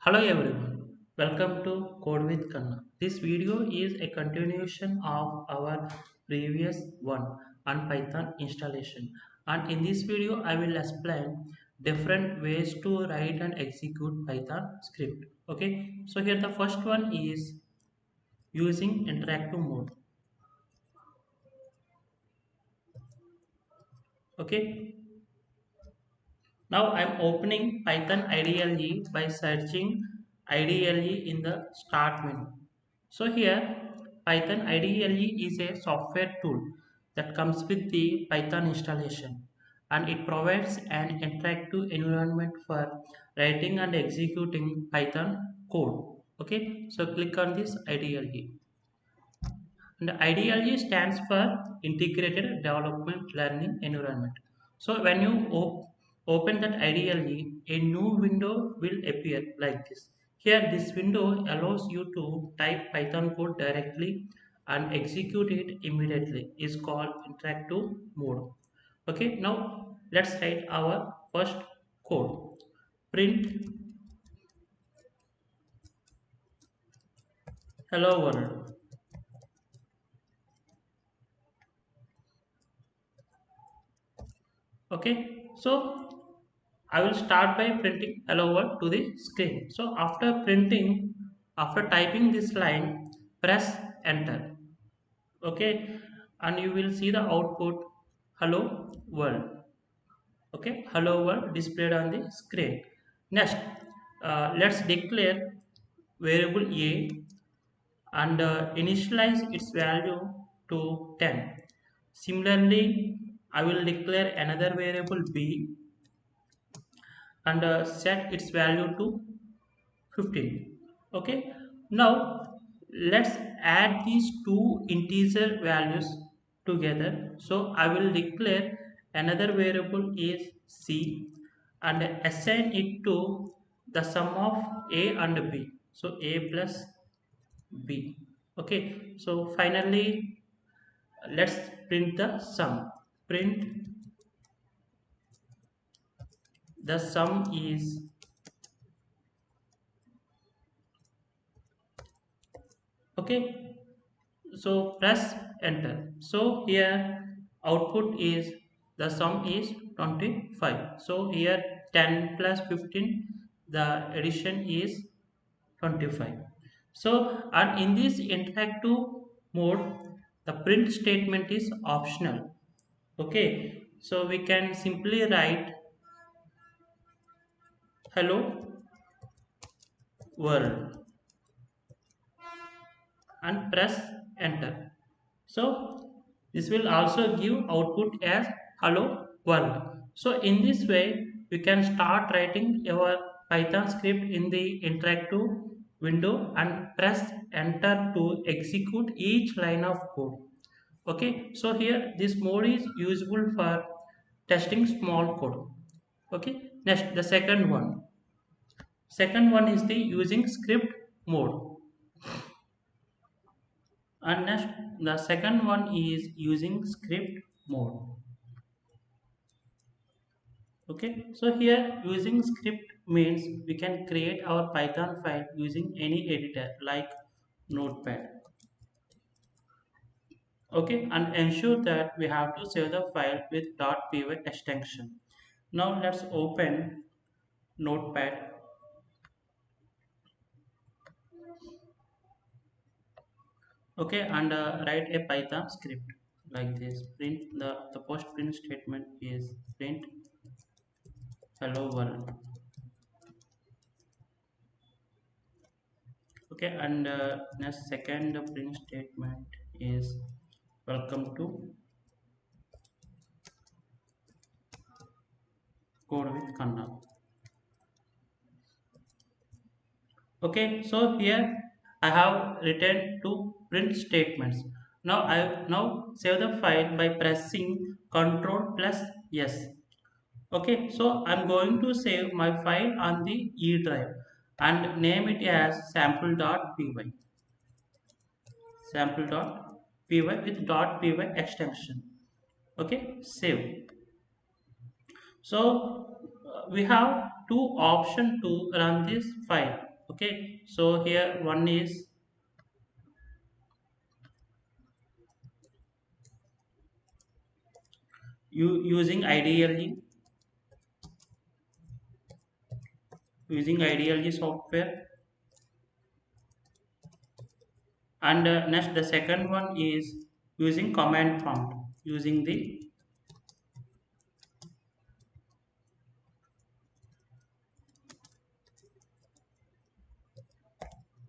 Hello everyone, welcome to Code with Kanna. This video is a continuation of our previous one on Python installation, and in this video I will explain different ways to write and execute Python script. Okay, so here the first one is using interactive mode. Okay, now I'm opening Python IDLE by searching IDLE in the start menu. So here Python IDLE is a software tool that comes with the Python installation, and it provides an interactive environment for writing and executing Python code. Okay, so click on this IDLE. And IDLE stands for Integrated Development Learning Environment. So when you open that IDLE, a new window will appear like this. Here, this window allows you to type Python code directly and execute it immediately. Is called interactive mode. Okay, now let's write our first code. Print hello world. Okay, so I will start by printing hello world to the screen. So after typing this line, press enter. Okay, and you will see the output hello world. Okay, hello world displayed on the screen. Next, let's declare variable a and initialize its value to 10. Similarly, I will declare another variable b and set its value to 15. Okay, now let's add these two integer values together. So I will declare another variable is c and assign it to the sum of a and b, so a plus b. Okay, so finally let's print the sum. Print the sum is. Okay, so press enter. So here output is the sum is 25. So here 10 plus 15, the addition is 25. So and in this interactive mode the print statement is optional. Okay, so we can simply write hello world and press enter. So this will also give output as hello world. So in this way we can start writing our Python script in the interactive window and press enter to execute each line of code. Okay, so here this mode is useful for testing small code. Okay, next the second one. Second one is the using script mode. And next the second one is using script mode. Okay, so here using script means we can create our Python file using any editor like Notepad. Okay, and ensure that we have to save the file with .py extension. Now let's open Notepad. Okay, and write a Python script like this. Print the post print statement is print hello world. Okay, and next second print statement is welcome to code with Kanna. Okay, so here I have written two print statements. Now I now save the file by pressing Ctrl plus S. Okay, so I'm going to save my file on the E drive and name it as sample.py. Sample.py with .py extension. Okay, save. So we have two options to run this file. Okay, so here one is using ideally software, and next the second one is using command prompt, using the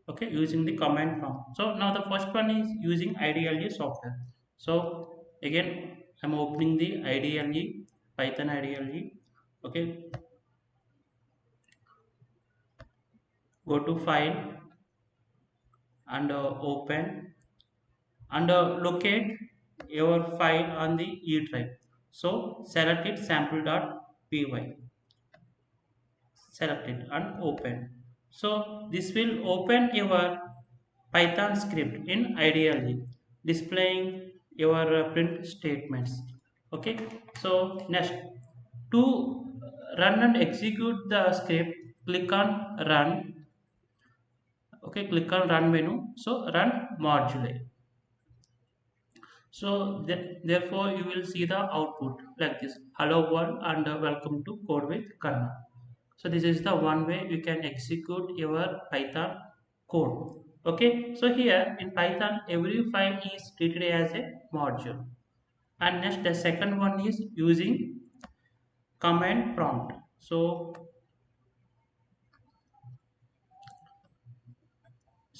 okay, using the command prompt. So now the first one is using ideally software. So again, I'm opening the ideally python ideally. Okay, go to file and open, and locate your file on the E drive. So select it sample.py, select it and open. So this will open your Python script in ideally, displaying your print statements. Okay, so next, to run and execute the script, click on run. Okay, click on run menu. So run module. So therefore you will see the output like this: hello world and welcome to code with Kanna. So this is the one way you can execute your Python code. Okay, so here in Python every file is treated as a module. And next the second one is using command prompt. So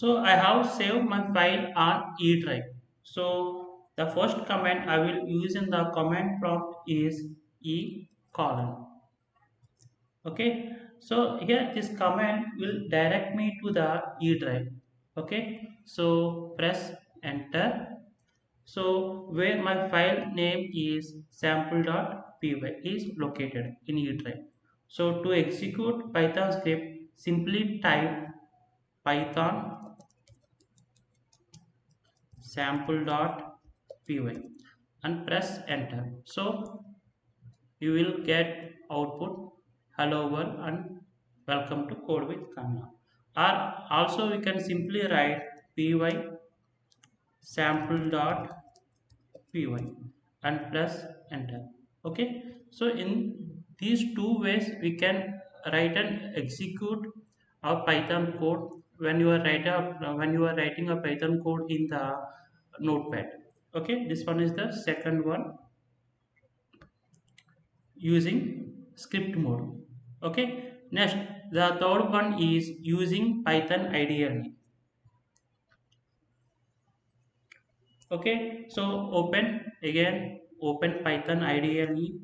I have saved my file on E drive. So the first command I will use in the command prompt is E colon. Okay, so here this command will direct me to the E drive. Okay, so press enter. So where my file name is sample.py is located in E drive. So to execute Python script, simply type python sample.py and press enter. So you will get output hello world and welcome to code with Kanna. Or also we can simply write py sample.py and press enter. Okay, so in these two ways we can write and execute our Python code when you are writing a Python code in the Notepad. Okay, this one is the second one, using script mode. Okay, next the third one is using Python ideally. Okay, so open Python ideally,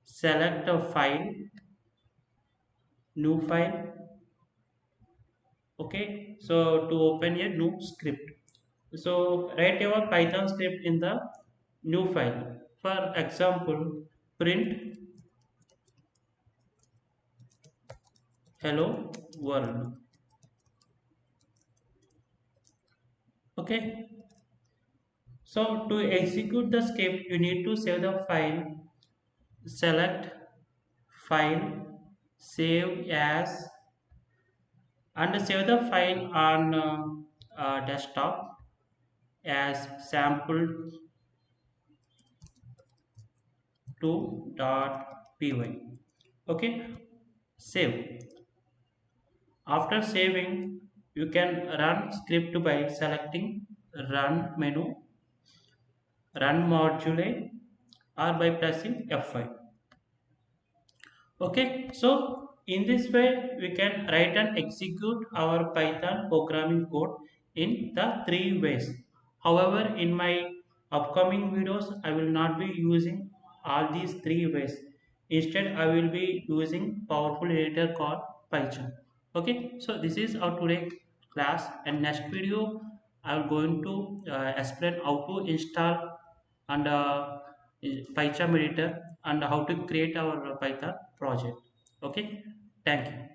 select a file, new file. Okay, so to open a new script, so write your Python script in the new file. For example, print hello world. Okay, so to execute the script you need to save the file. Select file, save as, and save the file on desktop as sample2.py. Okay, save. After saving, you can run script by selecting run menu, run module, or by pressing F5. Okay, so in this way we can write and execute our Python programming code in the three ways. However, in my upcoming videos, I will not be using all these three ways. Instead, I will be using powerful editor called Python. Okay, so this is our today class, and next video I am going to explain how to install and Python editor and how to create our Python project. Okay, thank you.